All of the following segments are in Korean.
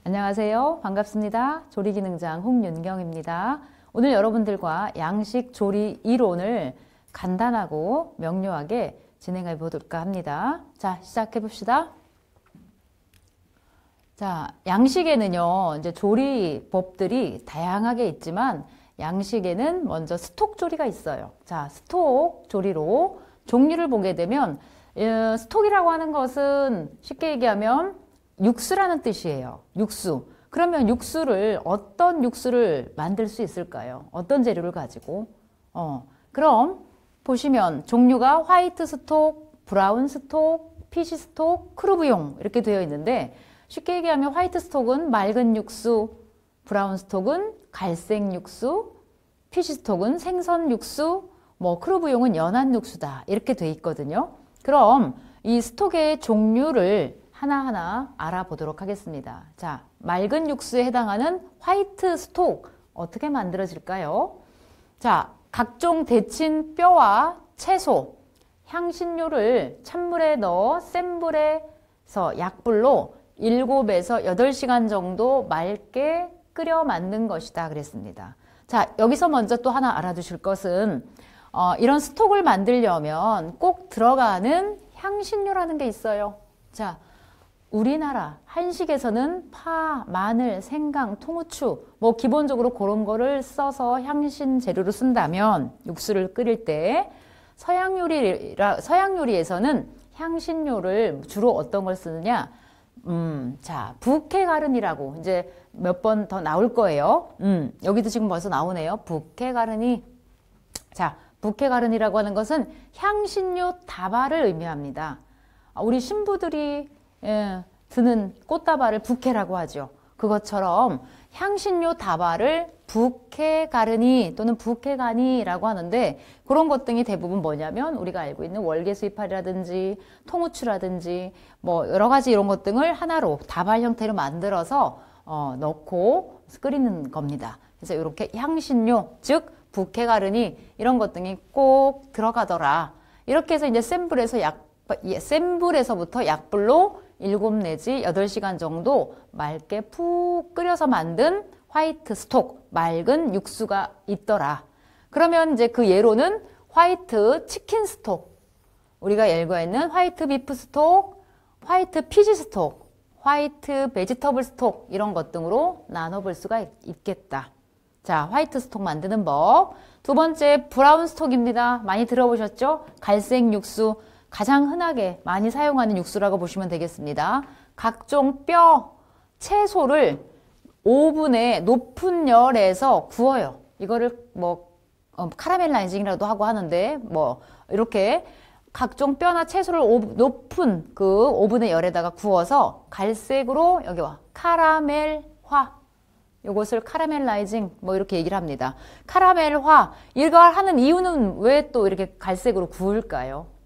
안녕하세요. 반갑습니다. 조리기능장 홍윤경입니다. 오늘 여러분들과 양식 조리 이론을 간단하고 명료하게 진행해 볼까 합니다. 자, 시작해 봅시다. 자, 양식에는요, 이제 조리법들이 다양하게 있지만 양식에는 먼저 스톡 조리가 있어요. 자, 스톡 조리로 종류를 보게 되면 스톡이라고 하는 것은 쉽게 얘기하면 육수라는 뜻이에요. 육수. 그러면 어떤 육수를 만들 수 있을까요? 어떤 재료를 가지고? 그럼 보시면 종류가 화이트 스톡, 브라운 스톡, 피시 스톡, 크루브용 이렇게 되어 있는데 쉽게 얘기하면 화이트 스톡은 맑은 육수, 브라운 스톡은 갈색 육수, 피시 스톡은 생선 육수, 크루브용은 연한 육수다 이렇게 되어 있거든요. 그럼 이 스톡의 종류를 하나하나 알아보도록 하겠습니다. 자, 맑은 육수에 해당하는 화이트 스톡 어떻게 만들어질까요? 자, 각종 데친 뼈와 채소, 향신료를 찬물에 넣어 센 불에서 약불로 7에서 8시간 정도 맑게 끓여 만든 것이다 그랬습니다. 자, 여기서 먼저 또 하나 알아두실 것은 이런 스톡을 만들려면 꼭 들어가는 향신료라는 게 있어요. 자, 우리나라 한식에서는 파, 마늘, 생강, 통후추 기본적으로 그런 거를 써서 향신 재료로 쓴다면 육수를 끓일 때 서양 요리에서는 향신료를 주로 어떤 걸 쓰느냐? 자, 부케가른이라고 이제 몇 번 더 나올 거예요. 여기도 지금 벌써 나오네요. 부케가른이. 자, 부케가른이라고 하는 것은 향신료 다발을 의미합니다. 우리 신부들이 드는 꽃다발을 부케라고 하죠. 그것처럼 향신료 다발을 부케가르니 또는 부케가니라고 하는데 그런 것 등이 대부분 뭐냐면 우리가 알고 있는 월계수잎알이라든지 통후추라든지 여러 가지 이런 것 등을 하나로 다발 형태로 만들어서 넣고 끓이는 겁니다. 그래서 이렇게 향신료 즉 부케가르니 이런 것 등이 꼭 들어가더라. 이렇게 해서 이제 센 불에서부터 약불로 7 내지 8시간 정도 맑게 푹 끓여서 만든 화이트 스톡, 맑은 육수가 있더라. 그러면 이제 그 예로는 화이트 치킨 스톡, 우리가 알고 있는 화이트 비프 스톡, 화이트 피시 스톡, 화이트 베지터블 스톡 이런 것 등으로 나눠볼 수가 있겠다. 자, 화이트 스톡 만드는 법. 두 번째 브라운 스톡입니다. 많이 들어보셨죠? 갈색 육수. 가장 흔하게 많이 사용하는 육수라고 보시면 되겠습니다. 각종 뼈, 채소를 오븐에 높은 열에서 구워요. 이거를 카라멜라이징이라도 하고 하는데 이렇게 각종 뼈나 채소를 높은 그 오븐의 열에다가 구워서 갈색으로 여기 카라멜화. 이것을 카라멜라이징 이렇게 얘기를 합니다. 카라멜화. 이걸 하는 이유는 왜 또 이렇게 갈색으로 구울까요?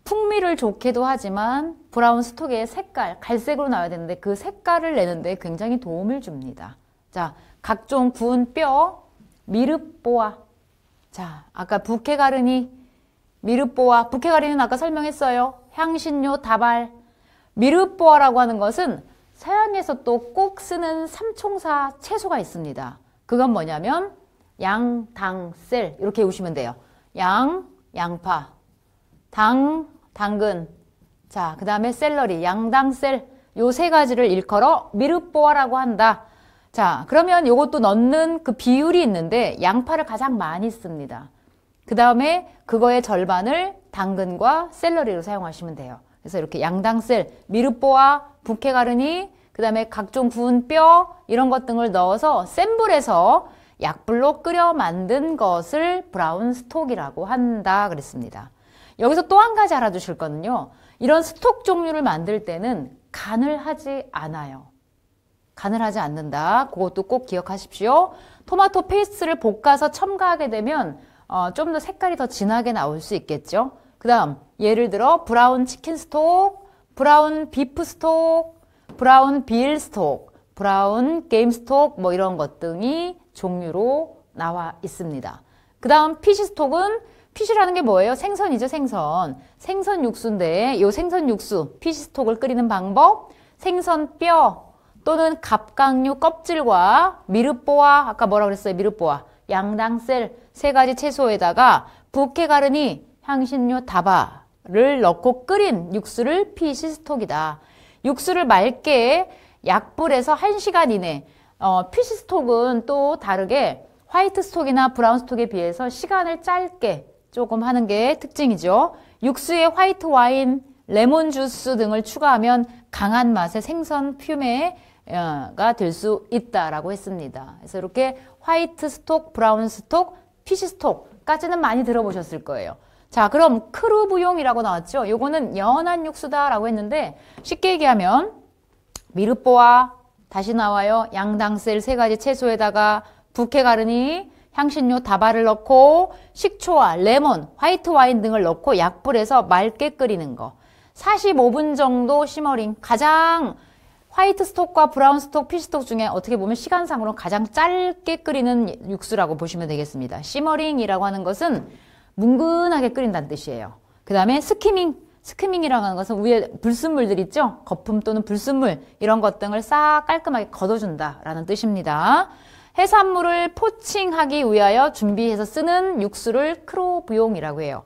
풍미를 좋게도 하지만 브라운 스톡의 색깔, 갈색으로 나와야 되는데 그 색깔을 내는데 굉장히 도움을 줍니다. 자, 각종 구운 뼈, 미르뽀아. 자, 아까 부케가르니, 미르뽀아. 부케가르니는 아까 설명했어요. 향신료 다발. 미르뽀아라고 하는 것은 서양에서 또 꼭 쓰는 삼총사 채소가 있습니다. 그건 뭐냐면 양, 당, 셀 이렇게 보시면 돼요. 양파. 당근. 자, 그 다음에 샐러리, 양당셀. 요 세 가지를 일컬어 미르뽀아라고 한다. 자, 그러면 요것도 넣는 그 비율이 있는데 양파를 가장 많이 씁니다. 그 다음에 그거의 절반을 당근과 샐러리로 사용하시면 돼요. 그래서 이렇게 양당셀, 미르뽀아, 부케가르니, 그 다음에 각종 구운 뼈 이런 것 등을 넣어서 센 불에서 약불로 끓여 만든 것을 브라운 스톡이라고 한다 그랬습니다. 여기서 또 한 가지 알아두실 거는요. 이런 스톡 종류를 만들 때는 간을 하지 않아요. 간을 하지 않는다. 그것도 꼭 기억하십시오. 토마토 페이스트를 볶아서 첨가하게 되면 좀 더 색깔이 더 진하게 나올 수 있겠죠. 그 다음 예를 들어 브라운 치킨 스톡, 브라운 비프 스톡, 브라운 빌 스톡, 브라운 게임 스톡 이런 것 등이 종류로 나와 있습니다. 그 다음 피시 스톡은 피시라는 게 뭐예요? 생선이죠, 생선. 생선 육수인데 이 생선 육수, 피시 스톡을 끓이는 방법, 생선 뼈, 또는 갑각류 껍질과 미륵보와 아까 뭐라 그랬어요? 미륵보와 양당셀 세 가지 채소에다가 부케 가르니 향신료 다바를 넣고 끓인 육수를 피시스톡이다. 육수를 맑게 약불에서 1시간 이내. 피시스톡은 또 다르게 화이트 스톡이나 브라운 스톡에 비해서 시간을 짧게 조금 하는 게 특징이죠. 육수에 화이트 와인, 레몬 주스 등을 추가하면 강한 맛의 생선 퓨메가 될 수 있다라고 했습니다. 그래서 이렇게 화이트 스톡, 브라운 스톡, 피시 스톡까지는 많이 들어보셨을 거예요. 자, 그럼 크루부용이라고 나왔죠. 요거는 연한 육수다라고 했는데 쉽게 얘기하면 미륵보와 다시 나와요. 양당셀 세 가지 채소에다가 부케 가르니 향신료 다바를 넣고 식초와 레몬, 화이트 와인 등을 넣고 약불에서 맑게 끓이는 거. 45분 정도 시머링. 가장 화이트 스톡과 브라운 스톡, 피시 스톡 중에 어떻게 보면 시간상으로 가장 짧게 끓이는 육수라고 보시면 되겠습니다. 시머링이라고 하는 것은 뭉근하게 끓인다는 뜻이에요. 그 다음에 스키밍이라고 하는 것은 위에 불순물들 있죠? 거품 또는 불순물 이런 것 등을 싹 깔끔하게 걷어준다라는 뜻입니다. 해산물을 포칭하기 위하여 준비해서 쓰는 육수를 크로부용이라고 해요.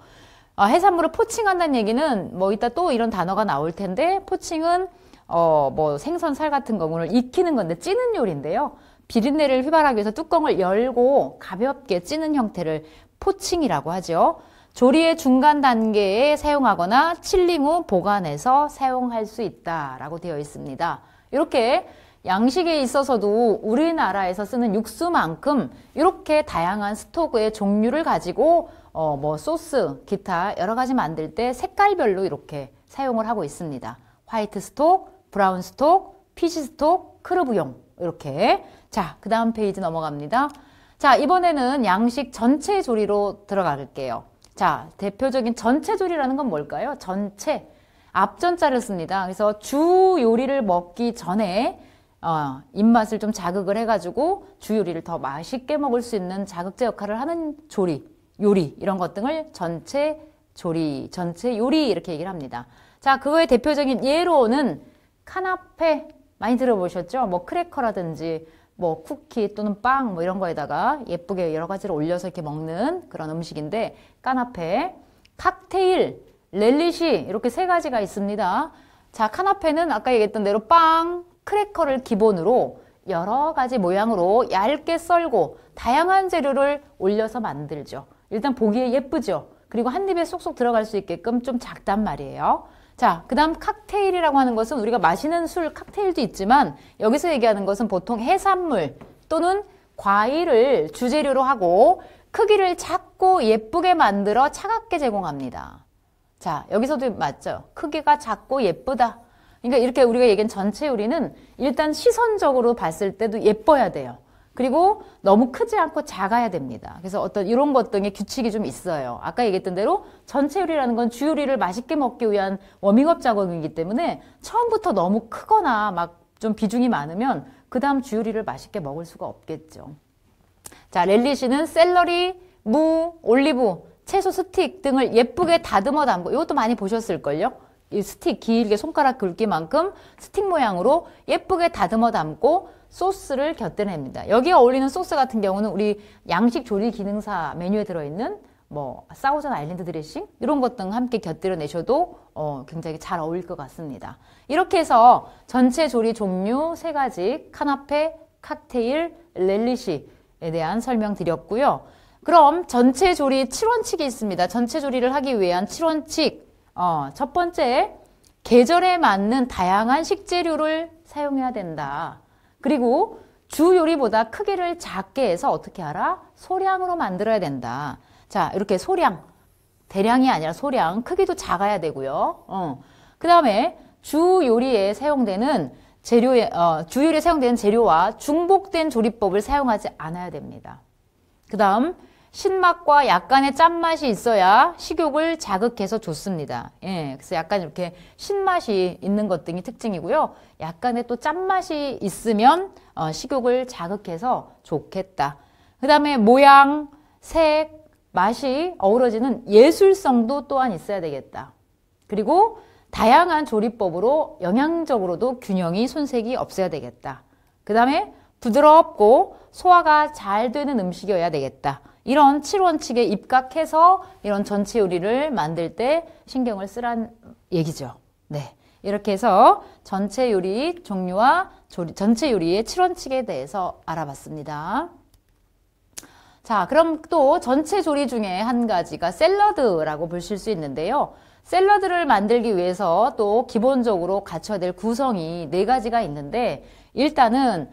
해산물을 포칭한다는 얘기는 뭐 이따 또 이런 단어가 나올 텐데 포칭은 뭐 생선 살 같은 거를 익히는 건데 찌는 요리인데요. 비린내를 휘발하기 위해서 뚜껑을 열고 가볍게 찌는 형태를 포칭이라고 하죠. 조리의 중간 단계에 사용하거나 칠링 후 보관해서 사용할 수 있다라고 되어 있습니다. 이렇게 양식에 있어서도 우리나라에서 쓰는 육수만큼 이렇게 다양한 스톡의 종류를 가지고 뭐 소스, 기타 여러 가지 만들 때 색깔별로 이렇게 사용을 하고 있습니다. 화이트 스톡, 브라운 스톡, 피시 스톡, 크루부용 이렇게. 자, 그 다음 페이지 넘어갑니다. 자, 이번에는 양식 전체 조리로 들어갈게요. 자, 대표적인 전체 조리라는 건 뭘까요? 전체. 앞전자를 씁니다. 그래서 주 요리를 먹기 전에 입맛을 좀 자극을 해가지고 주 요리를 더 맛있게 먹을 수 있는 자극제 역할을 하는 요리 이런 것 등을 전체 조리, 전체 요리 이렇게 얘기를 합니다. 자, 그거의 대표적인 예로는 카나페 많이 들어보셨죠? 뭐 크래커라든지 뭐 쿠키 또는 빵 뭐 이런 거에다가 예쁘게 여러 가지를 올려서 이렇게 먹는 그런 음식인데 카나페, 칵테일, 렐리시 이렇게 세 가지가 있습니다. 자, 카나페는 아까 얘기했던 대로 빵, 크래커를 기본으로 여러 가지 모양으로 얇게 썰고 다양한 재료를 올려서 만들죠. 일단 보기에 예쁘죠. 그리고 한 입에 쏙쏙 들어갈 수 있게끔 좀 작단 말이에요. 자, 그 다음 칵테일이라고 하는 것은 우리가 마시는 술 칵테일도 있지만 여기서 얘기하는 것은 보통 해산물 또는 과일을 주재료로 하고 크기를 작고 예쁘게 만들어 차갑게 제공합니다. 자, 여기서도 맞죠? 크기가 작고 예쁘다. 그러니까 이렇게 우리가 얘기한 전체 요리는 일단 시선적으로 봤을 때도 예뻐야 돼요. 그리고 너무 크지 않고 작아야 됩니다. 그래서 어떤 이런 것 등의 규칙이 좀 있어요. 아까 얘기했던 대로 전체 요리라는 건 주 요리를 맛있게 먹기 위한 워밍업 작업이기 때문에 처음부터 너무 크거나 막 좀 비중이 많으면 그 다음 주 요리를 맛있게 먹을 수가 없겠죠. 자, 렐리시는 샐러리, 무, 올리브, 채소 스틱 등을 예쁘게 다듬어 담고 이것도 많이 보셨을걸요? 이 스틱 길게 손가락 굵기만큼 스틱 모양으로 예쁘게 다듬어 담고 소스를 곁들여냅니다. 여기에 어울리는 소스 같은 경우는 우리 양식 조리 기능사 메뉴에 들어있는 뭐 사우전 아일랜드 드레싱 이런 것 등 함께 곁들여 내셔도 굉장히 잘 어울릴 것 같습니다. 이렇게 해서 전체 조리 종류 세 가지 카나페, 칵테일, 렐리시에 대한 설명 드렸고요. 그럼 전체 조리 7원칙이 있습니다. 전체 조리를 하기 위한 7원칙. 첫 번째, 계절에 맞는 다양한 식재료를 사용해야 된다. 그리고 주 요리보다 크기를 작게 해서 어떻게 하라? 소량으로 만들어야 된다. 자, 이렇게 소량, 대량이 아니라 소량, 크기도 작아야 되고요. 그 다음에 주 요리에 사용되는 재료와 중복된 조리법을 사용하지 않아야 됩니다. 그 다음, 신맛과 약간의 짠맛이 있어야 식욕을 자극해서 좋습니다. 예, 그래서 약간 이렇게 신맛이 있는 것 등이 특징이고요. 약간의 또 짠맛이 있으면 식욕을 자극해서 좋겠다. 그 다음에 모양, 색, 맛이 어우러지는 예술성도 또한 있어야 되겠다. 그리고 다양한 조리법으로 영양적으로도 균형이 손색이 없어야 되겠다. 그 다음에 부드럽고 소화가 잘 되는 음식이어야 되겠다. 이런 7원칙에 입각해서 이런 전체 요리를 만들 때 신경을 쓰란 얘기죠. 네. 이렇게 해서 전체 요리 종류와 전체 요리의 7원칙에 대해서 알아봤습니다. 자, 그럼 또 전체 조리 중에 한 가지가 샐러드라고 보실 수 있는데요. 샐러드를 만들기 위해서 또 기본적으로 갖춰야 될 구성이 4가지가 있는데, 일단은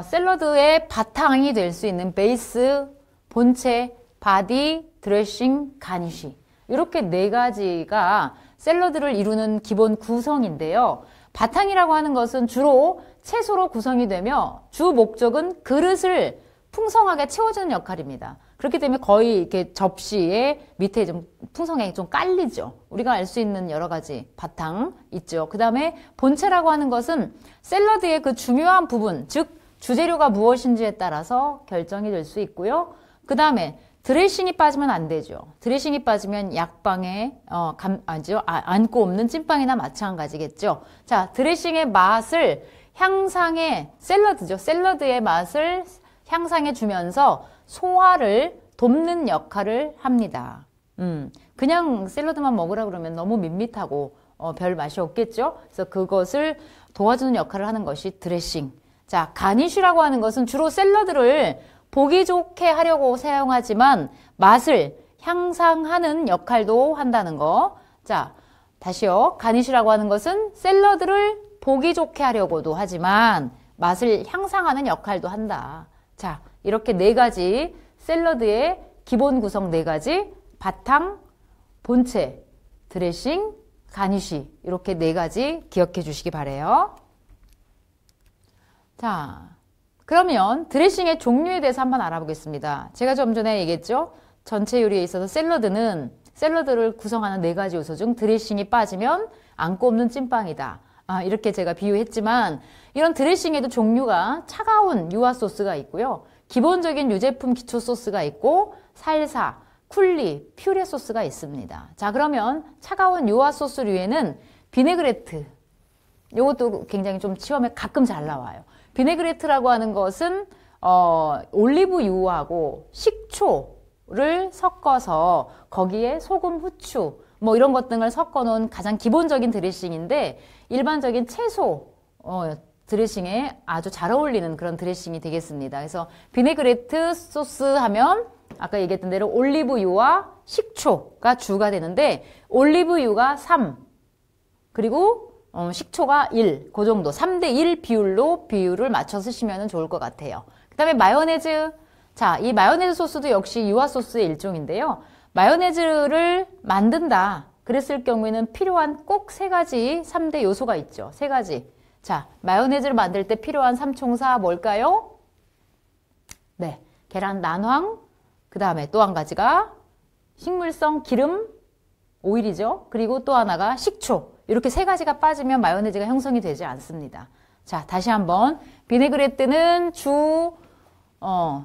샐러드의 바탕이 될 수 있는 베이스, 본체, 바디, 드레싱, 가니쉬, 이렇게 4가지가 샐러드를 이루는 기본 구성인데요. 바탕이라고 하는 것은 주로 채소로 구성이 되며 주 목적은 그릇을 풍성하게 채워주는 역할입니다. 그렇기 때문에 거의 이렇게 접시에 밑에 좀 풍성하게 좀 깔리죠. 우리가 알 수 있는 여러 가지 바탕 있죠. 그 다음에 본체라고 하는 것은 샐러드의 그 중요한 부분, 즉 주재료가 무엇인지에 따라서 결정이 될 수 있고요. 그 다음에 드레싱이 빠지면 안 되죠. 드레싱이 빠지면 약방에 안고 없는 찐빵이나 마찬가지겠죠. 자, 드레싱의 맛을 향상해, 샐러드죠. 샐러드의 맛을 향상해 주면서 소화를 돕는 역할을 합니다. 그냥 샐러드만 먹으라 그러면 너무 밋밋하고 별 맛이 없겠죠. 그래서 그것을 도와주는 역할을 하는 것이 드레싱. 자, 가니쉬라고 하는 것은 주로 샐러드를 보기 좋게 하려고 사용하지만 맛을 향상하는 역할도 한다는 거. 자, 다시요. 가니쉬라고 하는 것은 샐러드를 보기 좋게 하려고도 하지만 맛을 향상하는 역할도 한다. 자, 이렇게 4가지 샐러드의 기본 구성 4가지, 바탕, 본체, 드레싱, 가니쉬, 이렇게 4가지 기억해 주시기 바래요. 자, 그러면 드레싱의 종류에 대해서 한번 알아보겠습니다. 제가 좀 전에 얘기했죠. 전체 요리에 있어서 샐러드를 구성하는 4가지 요소 중 드레싱이 빠지면 안고 없는 찐빵이다. 이렇게 제가 비유했지만 이런 드레싱에도 종류가 차가운 유화 소스가 있고요. 기본적인 유제품 기초 소스가 있고 살사, 쿨리, 퓨레 소스가 있습니다. 자, 그러면 차가운 유화 소스류에는 비네그레트, 이것도 굉장히 좀 시험에 가끔 잘 나와요. 비네그레트라고 하는 것은 올리브유하고 식초를 섞어서 거기에 소금, 후추 뭐 이런 것 등을 섞어 놓은 가장 기본적인 드레싱인데, 일반적인 채소 드레싱에 아주 잘 어울리는 그런 드레싱이 되겠습니다. 그래서 비네그레트 소스 하면 아까 얘기했던 대로 올리브유와 식초가 주가 되는데, 올리브유가 3, 그리고 식초가 1, 그 정도 3대1 비율을 맞춰 쓰시면 좋을 것 같아요. 그 다음에 마요네즈. 자, 이 마요네즈 소스도 역시 유화 소스의 일종인데요. 마요네즈를 만든다 그랬을 경우에는 필요한 꼭 3가지 3대 요소가 있죠. 3가지. 자, 마요네즈를 만들 때 필요한 삼총사 뭘까요? 네, 계란 난황, 그 다음에 또 한 가지가 식물성 기름, 오일이죠. 그리고 또 하나가 식초. 이렇게 3가지가 빠지면 마요네즈가 형성이 되지 않습니다. 자, 다시 한번. 비네그레트는 주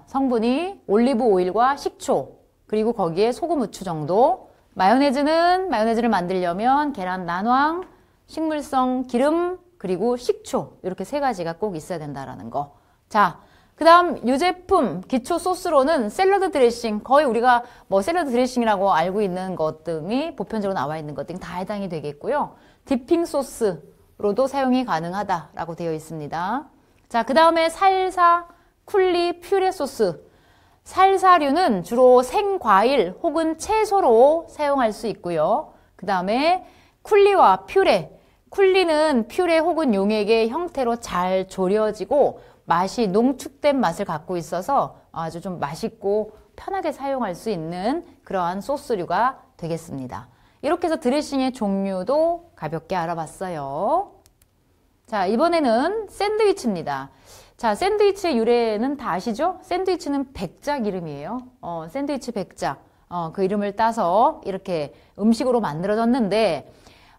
성분이 올리브 오일과 식초, 그리고 거기에 소금, 후추 정도. 마요네즈를 만들려면 계란 난황, 식물성 기름, 그리고 식초, 이렇게 3가지가 꼭 있어야 된다라는 거. 자, 그 다음 유제품 기초 소스로는 샐러드 드레싱, 거의 우리가 뭐 샐러드 드레싱이라고 알고 있는 것 등이 보편적으로 나와 있는 것 등 다 해당이 되겠고요. 디핑 소스로도 사용이 가능하다라고 되어 있습니다. 자, 그 다음에 살사, 쿨리, 퓨레 소스. 살사류는 주로 생과일 혹은 채소로 사용할 수 있고요. 그 다음에 쿨리와 퓨레. 쿨리는 퓨레 혹은 용액의 형태로 잘 졸여지고 맛이 농축된 맛을 갖고 있어서 아주 좀 맛있고 편하게 사용할 수 있는 그러한 소스류가 되겠습니다. 이렇게 해서 드레싱의 종류도 가볍게 알아봤어요. 자, 이번에는 샌드위치입니다. 자, 샌드위치의 유래는 다 아시죠? 샌드위치는 백작 이름이에요. 샌드위치 백작. 그 이름을 따서 이렇게 음식으로 만들어졌는데,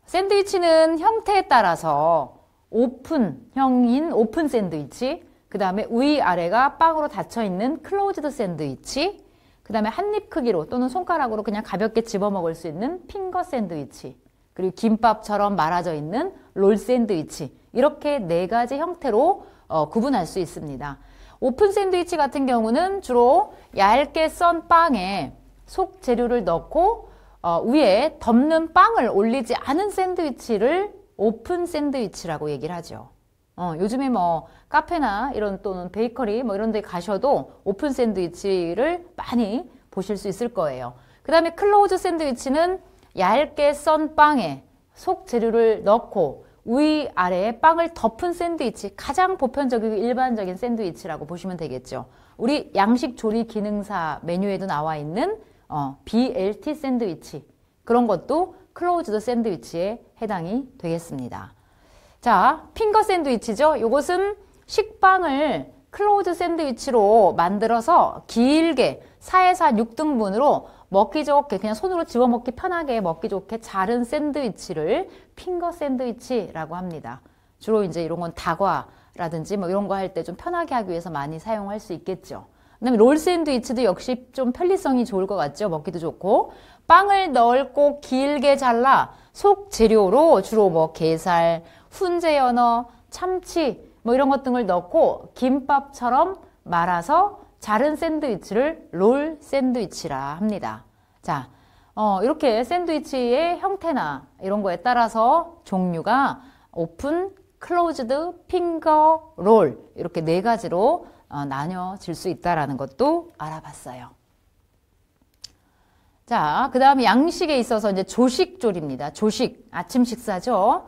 샌드위치는 형태에 따라서 오픈형인 오픈 샌드위치, 그 다음에 위아래가 빵으로 닫혀있는 클로즈드 샌드위치, 그 다음에 한입 크기로 또는 손가락으로 그냥 가볍게 집어 먹을 수 있는 핑거 샌드위치, 그리고 김밥처럼 말아져 있는 롤 샌드위치. 이렇게 네 가지 형태로 구분할 수 있습니다. 오픈 샌드위치 같은 경우는 주로 얇게 썬 빵에 속 재료를 넣고 위에 덮는 빵을 올리지 않은 샌드위치를 오픈 샌드위치라고 얘기를 하죠. 요즘에 뭐 카페나 이런 또는 베이커리 뭐 이런 데 가셔도 오픈 샌드위치를 많이 보실 수 있을 거예요. 그 다음에 클로즈 샌드위치는 얇게 썬 빵에 속 재료를 넣고 위아래에 빵을 덮은 샌드위치, 가장 보편적이고 일반적인 샌드위치라고 보시면 되겠죠. 우리 양식 조리 기능사 메뉴에도 나와 있는 BLT 샌드위치, 그런 것도 클로즈드 샌드위치에 해당이 되겠습니다. 자, 핑거 샌드위치죠. 이것은 식빵을 클로즈 샌드위치로 만들어서 길게 4에서 6등분으로 먹기 좋게, 그냥 손으로 집어먹기 편하게 먹기 좋게 자른 샌드위치를 핑거 샌드위치라고 합니다. 주로 이제 이런 건 다과라든지 뭐 이런 거 할 때 좀 편하게 하기 위해서 많이 사용할 수 있겠죠. 그다음에 롤 샌드위치도 역시 좀 편리성이 좋을 것 같죠. 먹기도 좋고. 빵을 넓고 길게 잘라 속 재료로 주로 뭐 게살, 훈제 연어, 참치 뭐 이런 것 등을 넣고 김밥처럼 말아서 자른 샌드위치를 롤 샌드위치라 합니다. 자, 이렇게 샌드위치의 형태나 이런 거에 따라서 종류가 오픈, 클로즈드, 핑거, 롤 이렇게 네 가지로 나뉘어질 수 있다는 것도 알아봤어요. 자, 그 다음에 양식에 있어서 이제 조식조리입니다. 조식, 아침 식사죠.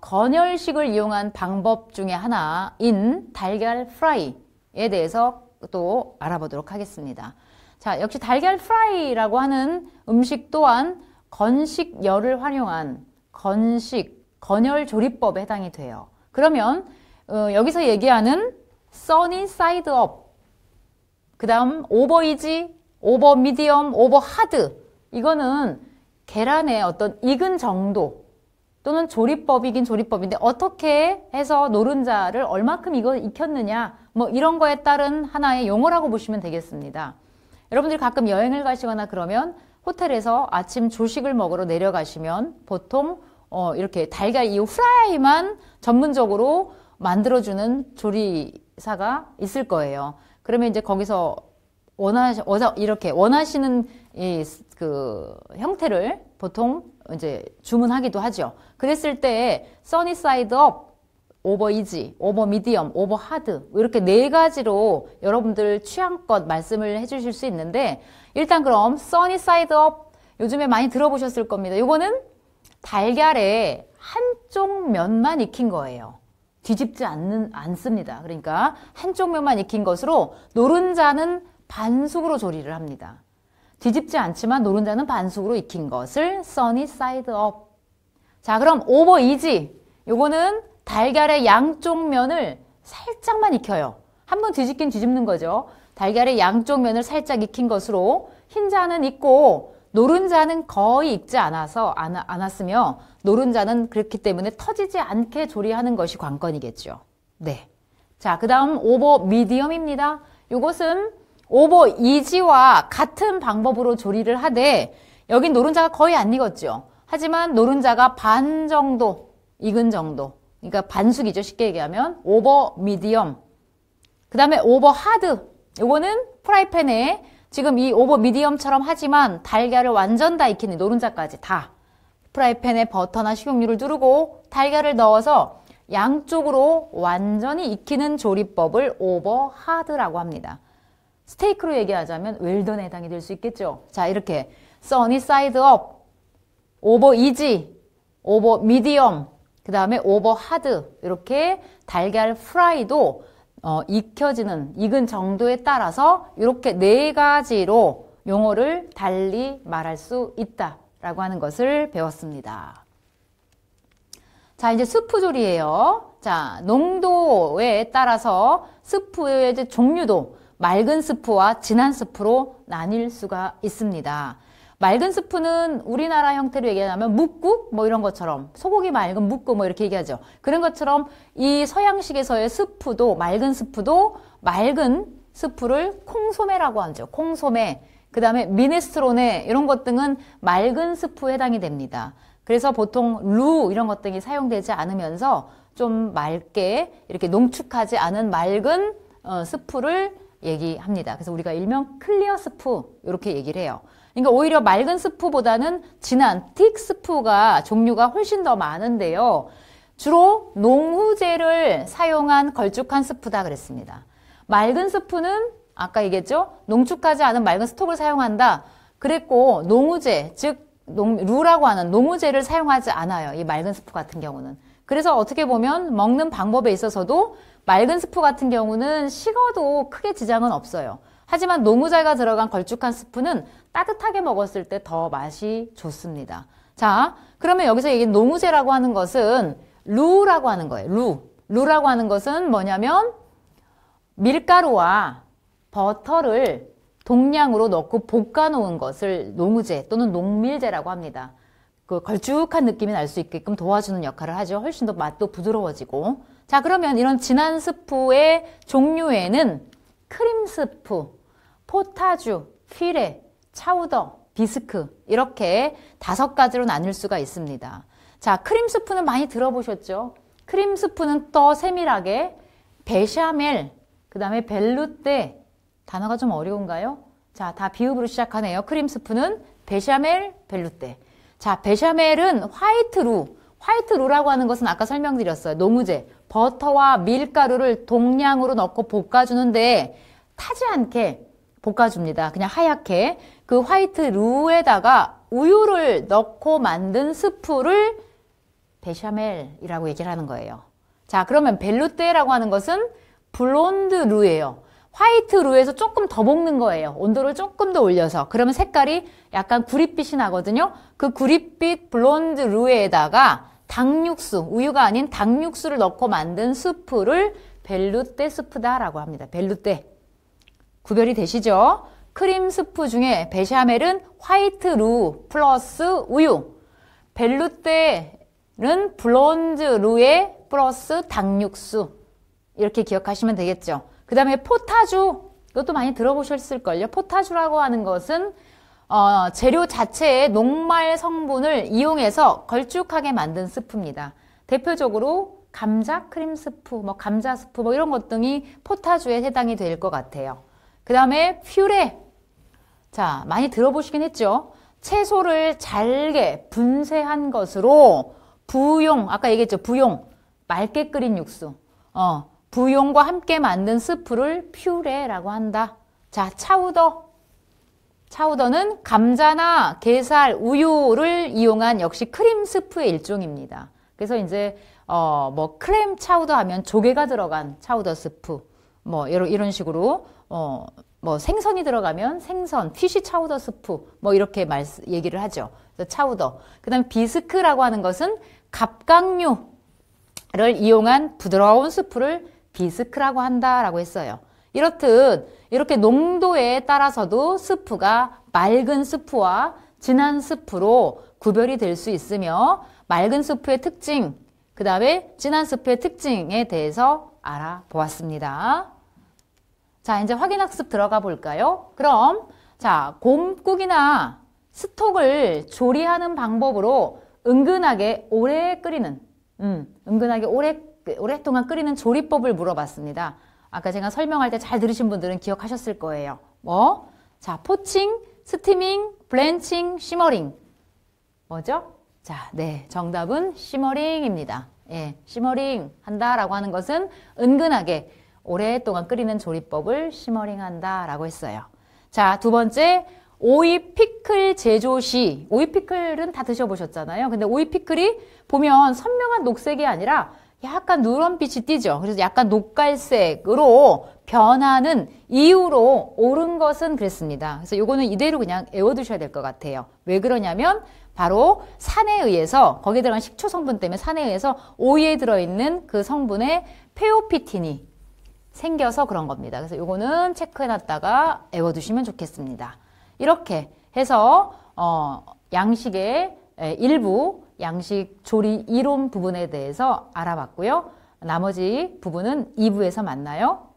건열식을 이용한 방법 중에 하나인 달걀 프라이에 대해서 또 알아보도록 하겠습니다. 자, 역시 달걀 프라이라고 하는 음식 또한 건식열을 활용한 건열 조리법에 해당이 돼요. 그러면 여기서 얘기하는 써니 사이드 업, 그 다음 오버 이지, 오버 미디엄, 오버 하드, 이거는 계란의 어떤 익은 정도 또는 조리법이긴 조리법인데 어떻게 해서 노른자를 얼마큼 익혔느냐 뭐 이런 거에 따른 하나의 용어라고 보시면 되겠습니다. 여러분들이 가끔 여행을 가시거나 그러면 호텔에서 아침 조식을 먹으러 내려가시면 보통 이렇게 달걀 이 후라이만 전문적으로 만들어주는 조리사가 있을 거예요. 그러면 이제 거기서 이렇게 원하시는 그 형태를 보통 이제 주문하기도 하죠. 그랬을 때 써니 사이드 업, 오버 이지, 오버 미디엄, 오버 하드 이렇게 네 가지로 여러분들 취향껏 말씀을 해주실 수 있는데 일단 그럼 써니 사이드 업 요즘에 많이 들어보셨을 겁니다. 이거는 달걀의 한쪽 면만 익힌 거예요. 뒤집지 않습니다. 그러니까 한쪽 면만 익힌 것으로 노른자는 반숙으로 조리를 합니다. 뒤집지 않지만 노른자는 반숙으로 익힌 것을 써니 사이드 업. 자, 그럼 오버 이지. 요거는 달걀의 양쪽 면을 살짝만 익혀요. 한번 뒤집긴 뒤집는 거죠. 달걀의 양쪽 면을 살짝 익힌 것으로 흰자는 익고 노른자는 거의 익지 않았으며 노른자는 그렇기 때문에 터지지 않게 조리하는 것이 관건이겠죠. 네. 자, 그 다음 오버 미디엄입니다. 요것은 오버 이지와 같은 방법으로 조리를 하되 여긴 노른자가 거의 안 익었죠. 하지만 노른자가 반 정도 익은 정도, 그러니까 반숙이죠. 쉽게 얘기하면 오버 미디엄. 그 다음에 오버 하드. 요거는 프라이팬에 지금 이 오버 미디엄처럼 하지만 달걀을 완전 다 익히는 노른자까지 다 프라이팬에 버터나 식용유를 두르고 달걀을 넣어서 양쪽으로 완전히 익히는 조리법을 오버 하드라고 합니다. 스테이크로 얘기하자면 웰던에 해당이 될 수 있겠죠. 자, 이렇게 써니 사이드 업, 오버 이지, 오버 미디엄, 그 다음에 오버 하드 이렇게 달걀 프라이도 익혀지는 익은 정도에 따라서 이렇게 네 가지로 용어를 달리 말할 수 있다라고 하는 것을 배웠습니다. 자, 이제 스프 조리예요. 자, 농도에 따라서 스프의 이제 종류도 맑은 스프와 진한 스프로 나뉠 수가 있습니다. 맑은 스프는 우리나라 형태로 얘기하면 묵국 뭐 이런 것처럼 소고기 맑은 묵국 뭐 이렇게 얘기하죠. 그런 것처럼 이 서양식에서의 스프도 맑은 스프를 콩소메라고 하죠. 콩소메. 그 다음에 미네스트로네 이런 것 등은 맑은 스프에 해당이 됩니다. 그래서 보통 루 이런 것 등이 사용되지 않으면서 좀 맑게 이렇게 농축하지 않은 맑은 스프를 얘기합니다. 그래서 우리가 일명 클리어 스프 이렇게 얘기를 해요. 그러니까 오히려 맑은 스프보다는 진한 틱 스프가 종류가 훨씬 더 많은데요. 주로 농후제를 사용한 걸쭉한 스프다 그랬습니다. 맑은 스프는 아까 얘기했죠? 농축하지 않은 맑은 스톡을 사용한다. 그랬고 농후제, 즉 루라고 하는 농후제를 사용하지 않아요. 이 맑은 스프 같은 경우는. 그래서 어떻게 보면 먹는 방법에 있어서도 맑은 스프 같은 경우는 식어도 크게 지장은 없어요. 하지만 농후제가 들어간 걸쭉한 스프는 따뜻하게 먹었을 때 더 맛이 좋습니다. 자, 그러면 여기서 얘기한 농후제라고 하는 것은 루라고 하는 거예요. 루라고 하는 것은 뭐냐면 밀가루와 버터를 동량으로 넣고 볶아 놓은 것을 농후제 또는 농밀제라고 합니다. 그 걸쭉한 느낌이 날 수 있게끔 도와주는 역할을 하죠. 훨씬 더 맛도 부드러워지고. 자, 그러면 이런 진한 스프의 종류에는 크림 스프, 포타주, 퓨레, 차우더, 비스크 이렇게 5가지로 나눌 수가 있습니다. 자, 크림 스프는 많이 들어보셨죠? 크림 스프는 더 세밀하게 베샤멜, 그 다음에 벨루테, 단어가 좀 어려운가요? 자, 다 비읍으로 시작하네요. 크림 스프는 베샤멜, 벨루테. 자, 베샤멜은 화이트루라고 하는 것은 아까 설명드렸어요. 농후제, 버터와 밀가루를 동량으로 넣고 볶아주는데 타지 않게 볶아줍니다. 그냥 하얗게. 그 화이트루에다가 우유를 넣고 만든 스프를 베샤멜이라고 얘기를 하는 거예요. 자, 그러면 벨루테라고 하는 것은 블론드 루예요. 화이트 루에서 조금 더 볶는 거예요. 온도를 조금 더 올려서. 그러면 색깔이 약간 구릿빛이 나거든요. 그 구릿빛 블론드 루에다가 닭육수, 우유가 아닌 닭육수를 넣고 만든 스프를 벨루테 스프다라고 합니다. 벨루테. 구별이 되시죠? 크림 스프 중에 베샤멜은 화이트 루 플러스 우유. 벨루테는 블론드 루에 플러스 닭육수. 이렇게 기억하시면 되겠죠. 그 다음에 포타주, 이것도 많이 들어보셨을걸요. 포타주라고 하는 것은 재료 자체의 녹말 성분을 이용해서 걸쭉하게 만든 스프입니다. 대표적으로 감자 크림 스프, 감자 스프 이런 것 등이 포타주에 해당이 될 것 같아요. 그 다음에 퓨레. 자, 많이 들어보시긴 했죠. 채소를 잘게 분쇄한 것으로 부용, 아까 얘기했죠. 부용, 맑게 끓인 육수. 부용과 함께 만든 스프를 퓨레라고 한다. 자, 차우더는 감자나 게살, 우유를 이용한 역시 크림 스프의 일종입니다. 그래서 이제 크렘 차우더 하면 조개가 들어간 차우더 스프, 이런 식으로 생선이 들어가면 생선, 피쉬 차우더 스프, 이렇게 얘기를 하죠. 그래서 차우더. 그다음 비스크라고 하는 것은 갑각류를 이용한 부드러운 스프를 비스크라고 한다라고 했어요. 이렇듯 이렇게 농도에 따라서도 스프가 맑은 스프와 진한 스프로 구별이 될 수 있으며 맑은 스프의 특징, 그 다음에 진한 스프의 특징에 대해서 알아보았습니다. 자, 이제 확인학습 들어가 볼까요? 그럼 자, 곰국이나 스톡을 조리하는 방법으로 은근하게 오래 끓이는 은근하게 오랫동안 끓이는 조리법을 물어봤습니다. 아까 제가 설명할 때 잘 들으신 분들은 기억하셨을 거예요. 자, 포칭, 스티밍, 블렌칭, 시머링. 뭐죠? 자, 네, 정답은 시머링입니다. 예, 시머링 한다라고 하는 것은 은근하게 오랫동안 끓이는 조리법을 시머링 한다라고 했어요. 자, 두 번째, 오이 피클 제조 시. 오이 피클은 다 드셔보셨잖아요. 근데 오이 피클이 보면 선명한 녹색이 아니라 약간 누런빛이 띄죠. 그래서 약간 녹갈색으로 변하는 이유로 옳은 것은 그랬습니다. 그래서 요거는 이대로 그냥 외워두셔야 될 것 같아요. 왜 그러냐면 바로 산에 의해서, 거기에 들어간 식초 성분 때문에 산에 의해서 오이에 들어있는 그 성분의 페오피틴이 생겨서 그런 겁니다. 그래서 요거는 체크해놨다가 외워두시면 좋겠습니다. 이렇게 해서 양식의 일부 양식 조리 이론 부분에 대해서 알아봤고요. 나머지 부분은 2부에서 만나요.